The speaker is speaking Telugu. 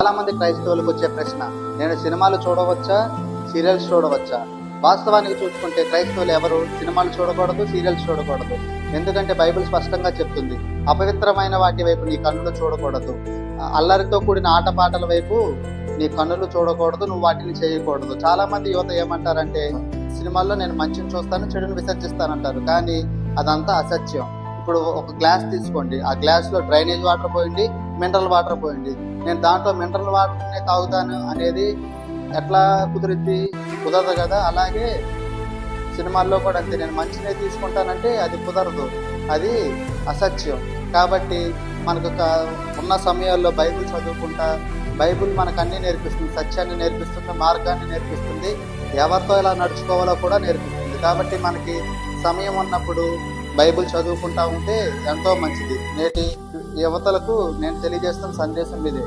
చాలా మంది క్రైస్తవులకు వచ్చే ప్రశ్న, నేను సినిమాలు చూడవచ్చా, సీరియల్స్ చూడవచ్చా? వాస్తవానికి చూసుకుంటే క్రైస్తవులు ఎవరు సినిమాలు చూడకూడదు, సీరియల్స్ చూడకూడదు. ఎందుకంటే బైబిల్ స్పష్టంగా చెప్తుంది, అపవిత్రమైన వాటి వైపు నీ కన్నులు చూడకూడదు, అల్లరితో కూడిన ఆటపాటల వైపు నీ కన్నులు చూడకూడదు, నువ్వు వాటిని చేయకూడదు. చాలా మంది యువత ఏమంటారంటే, సినిమాల్లో నేను మంచిని చూస్తాను, చెడుని విసర్జిస్తానంటారు. కానీ అదంతా అసత్యం. ఇప్పుడు ఒక గ్లాస్ తీసుకోండి, ఆ గ్లాస్లో డ్రైనేజ్ వాటర్ పోయింది, మినరల్ వాటర్ పోయింది. నేను దాంట్లో మినరల్ వాటర్నే తాగుతాను అనేది ఎట్లా కుదిరిద్ది? కుదరదు కదా. అలాగే సినిమాల్లో కూడా అంతే, నేను మంచినే తీసుకుంటానంటే అది కుదరదు, అది అసత్యం. కాబట్టి మనకు ఉన్న సమయాల్లో బైబిల్ చదువుకుంటా, బైబిల్ మనకు అన్నీ నేర్పిస్తుంది, సత్యాన్ని నేర్పిస్తుంది, మార్గాన్ని నేర్పిస్తుంది, ఎవరితో ఎలా నడుచుకోవాలో కూడా నేర్పిస్తుంది. కాబట్టి మనకి సమయం ఉన్నప్పుడు బైబిల్ చదువుకుంటా ఉంటే ఎంతో మంచిది. నేటి యువతలకు నేను తెలియజేస్తున్న సందేశం ఇదే.